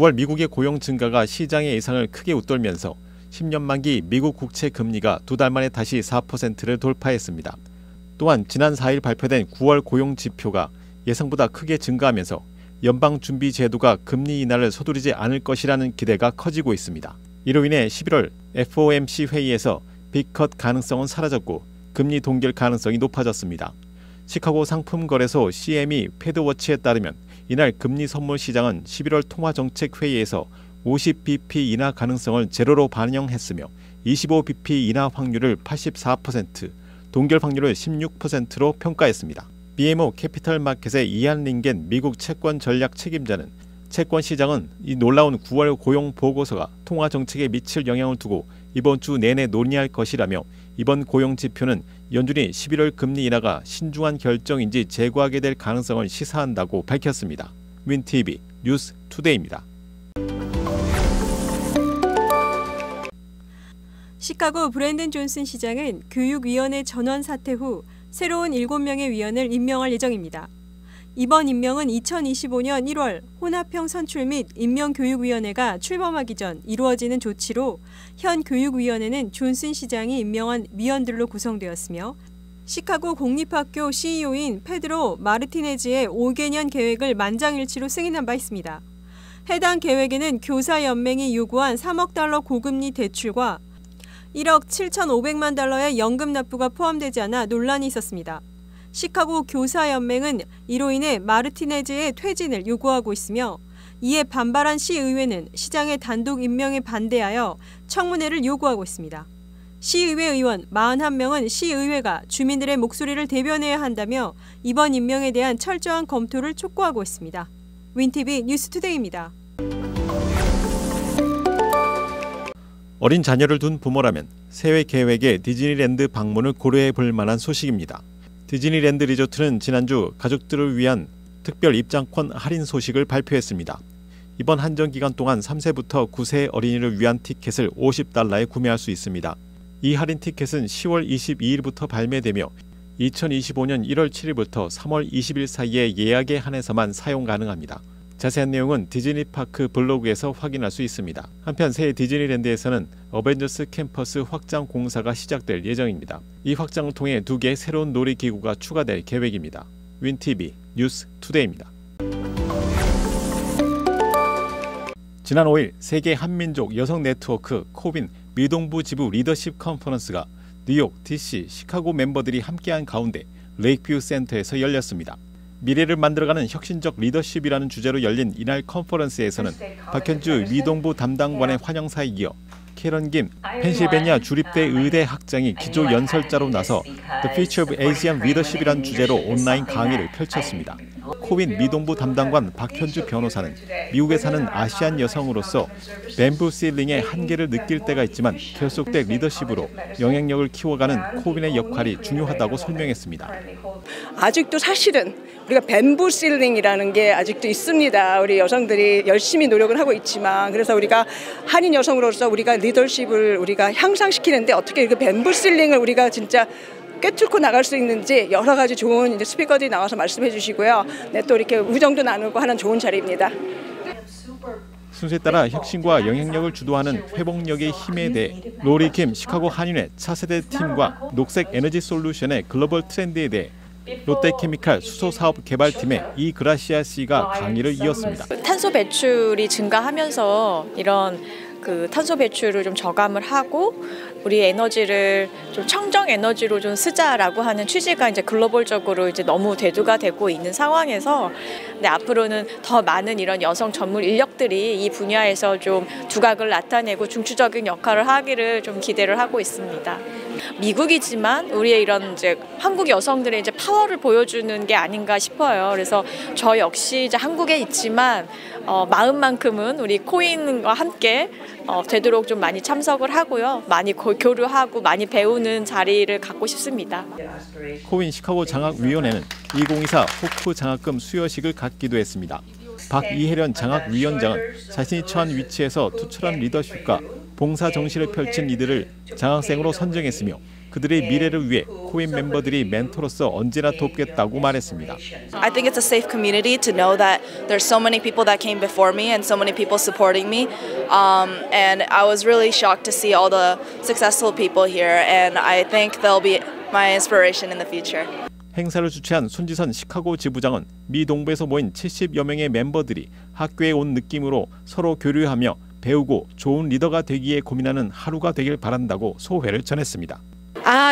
9월 미국의 고용 증가가 시장의 예상을 크게 웃돌면서 10년 만기 미국 국채 금리가 2달 만에 다시 4%를 돌파했습니다. 또한 지난 4일 발표된 9월 고용 지표가 예상보다 크게 증가하면서 연방준비제도가 금리 인하를 서두르지 않을 것이라는 기대가 커지고 있습니다. 이로 인해 11월 FOMC 회의에서 빅컷 가능성은 사라졌고 금리 동결 가능성이 높아졌습니다. 시카고 상품거래소 CME 패드워치에 따르면 이날 금리 선물 시장은 11월 통화정책회의에서 50bp 인하 가능성을 제로로 반영했으며 25bp 인하 확률을 84%, 동결 확률을 16%로 평가했습니다. BMO 캐피털 마켓의 이안 링겐 미국 채권 전략 책임자는 채권 시장은 이 놀라운 9월 고용 보고서가 통화 정책에 미칠 영향을 두고 이번 주 내내 논의할 것이라며 이번 고용 지표는 연준이 11월 금리 인하가 신중한 결정인지 재고하게 될 가능성을 시사한다고 밝혔습니다. 윈TV 뉴스 투데이입니다. 시카고 브랜든 존슨 시장은 교육위원회 전원 사퇴 후 새로운 7명의 위원을 임명할 예정입니다. 이번 임명은 2025년 1월 혼합형 선출 및 임명교육위원회가 출범하기 전 이루어지는 조치로 현 교육위원회는 존슨 시장이 임명한 위원들로 구성되었으며 시카고 공립학교 CEO인 페드로 마르티네즈의 5개년 계획을 만장일치로 승인한 바 있습니다. 해당 계획에는 교사연맹이 요구한 3억 달러 고금리 대출과 1억 7,500만 달러의 연금 납부가 포함되지 않아 논란이 있었습니다. 시카고 교사연맹은 이로 인해 마르티네즈의 퇴진을 요구하고 있으며 이에 반발한 시의회는 시장의 단독 임명에 반대하여 청문회를 요구하고 있습니다. 시의회 의원 41명은 시의회가 주민들의 목소리를 대변해야 한다며 이번 임명에 대한 철저한 검토를 촉구하고 있습니다. 윈TV 뉴스투데이입니다. 어린 자녀를 둔 부모라면 새해 계획에 디즈니랜드 방문을 고려해 볼 만한 소식입니다. 디즈니랜드 리조트는 지난주 가족들을 위한 특별 입장권 할인 소식을 발표했습니다. 이번 한정 기간 동안 3세부터 9세 어린이를 위한 티켓을 $50에 구매할 수 있습니다. 이 할인 티켓은 10월 22일부터 발매되며 2025년 1월 7일부터 3월 20일 사이에 예약에 한해서만 사용 가능합니다. 자세한 내용은 디즈니파크 블로그에서 확인할 수 있습니다. 한편 새해 디즈니랜드에서는 어벤져스 캠퍼스 확장 공사가 시작될 예정입니다. 이 확장을 통해 2개의 새로운 놀이기구가 추가될 계획입니다. 윈TV 뉴스 투데이입니다. 지난 5일 세계 한민족 여성 네트워크 코빈 미동부 지부 리더십 컨퍼런스가 뉴욕, DC, 시카고 멤버들이 함께한 가운데 레이크뷰 센터에서 열렸습니다. 미래를 만들어가는 혁신적 리더십이라는 주제로 열린 이날 컨퍼런스에서는 박현주 미동부 담당관의 환영사에 이어 캐런 김 펜실베니아 주립대 의대 학장이 기조 연설자로 나서 The Future of Asian Leadership이라는 주제로 온라인 강의를 펼쳤습니다. 코빈 미동부 담당관 박현주 변호사는 미국에 사는 아시안 여성으로서 뱀부 실링의 한계를 느낄 때가 있지만 결속된 리더십으로 영향력을 키워가는 코빈의 역할이 중요하다고 설명했습니다. 아직도 사실은 우리가 뱀부 실링이라는 게 아직도 있습니다. 우리 여성들이 열심히 노력을 하고 있지만 그래서 우리가 한인 여성으로서 우리가 리더십을 우리가 향상시키는데 어떻게 그 뱀부 실링을 우리가 진짜 꿰뚫고 나갈 수 있는지 여러 가지 좋은 스피커들이 나와서 말씀해 주시고요. 네, 또 이렇게 우정도 나누고 하는 좋은 자리입니다. 순서에 따라 혁신과 영향력을 주도하는 회복력의 힘에 대해 로리 김 시카고 한인회 차세대 팀과 녹색 에너지 솔루션의 글로벌 트렌드에 대해 롯데케미칼 수소사업 개발팀의 이그라시아 씨가 강의를 이었습니다. 탄소 배출이 증가하면서 이런 탄소 배출을 좀 저감을 하고 우리 에너지를 좀 청정 에너지로 좀 쓰자라고 하는 취지가 이제 글로벌적으로 이제 너무 대두가 되고 있는 상황에서 근데 앞으로는 더 많은 이런 여성 전문 인력들이 이 분야에서 좀 두각을 나타내고 중추적인 역할을 하기를 좀 기대를 하고 있습니다. 미국이지만 우리의 이런 이제 한국 여성들의 이제 파워를 보여주는 게 아닌가 싶어요. 그래서 저 역시 이제 한국에 있지만 마음만큼은 우리 코인과 함께 되도록 좀 많이 참석을 하고요. 많이 교류하고 많이 배우는 자리를 갖고 싶습니다. 코인 시카고 장학위원회는 2024 호프 장학금 수여식을 갖기도 했습니다. 박이혜련 장학위원장은 자신이 처한 위치에서 투철한 리더십과 봉사 정신을 펼친 이들을 장학생으로 선정했으며 그들의 미래를 위해 코인 멤버들이 멘토로서 언제나 돕겠다고 말했습니다. I think it's a safe community to know that there's so many people that came before me and so many people supporting me. And I was really shocked to see all the successful people here, and I think they'll be my inspiration in the future. 행사를 주최한 손지선 시카고 지부장은 미 동부에서 모인 70여 명의 멤버들이 학교에 온 느낌으로 서로 교류하며 배우고 좋은 리더가 되기에 고민하는 하루가 되길 바란다고 소회를 전했습니다.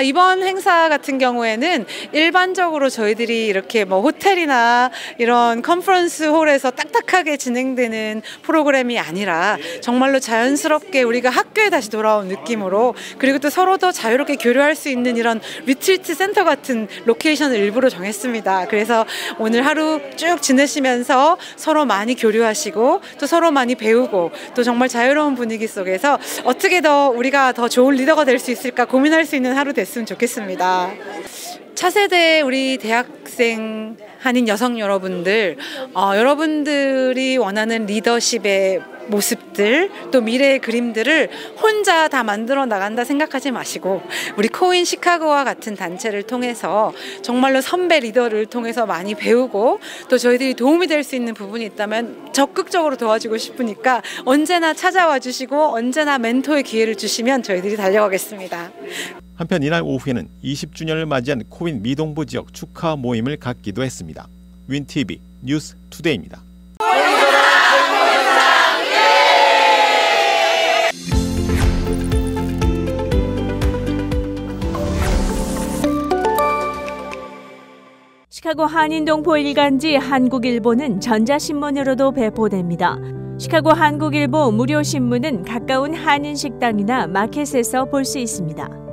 이번 행사 같은 경우에는 일반적으로 저희들이 이렇게 뭐 호텔이나 이런 컨퍼런스 홀에서 딱딱하게 진행되는 프로그램이 아니라 정말로 자연스럽게 우리가 학교에 다시 돌아온 느낌으로, 그리고 또 서로 더 자유롭게 교류할 수 있는 이런 리트리트 센터 같은 로케이션을 일부러 정했습니다. 그래서 오늘 하루 쭉 지내시면서 서로 많이 교류하시고 또 서로 많이 배우고 또 정말 자유로운 분위기 속에서 어떻게 더 우리가 더 좋은 리더가 될 수 있을까 고민할 수 있는 하루 됐으면 좋겠습니다. 차세대 우리 대학생 한인 여성 여러분들, 여러분들이 원하는 리더십의 모습들, 또 미래의 그림들을 혼자 다 만들어 나간다 생각하지 마시고 우리 코인 시카고와 같은 단체를 통해서 정말로 선배 리더를 통해서 많이 배우고 또 저희들이 도움이 될 수 있는 부분이 있다면 적극적으로 도와주고 싶으니까 언제나 찾아와 주시고 언제나 멘토의 기회를 주시면 저희들이 달려가겠습니다. 한편 이날 오후에는 20주년을 맞이한 코인 미동부 지역 축하 모임을 갖기도 했습니다. 윈TV 뉴스 투데이입니다. 시카고 한인동포 일간지 한국일보는 전자신문으로도 배포됩니다. 시카고 한국일보 무료 신문은 가까운 한인 식당이나 마켓에서 볼 수 있습니다.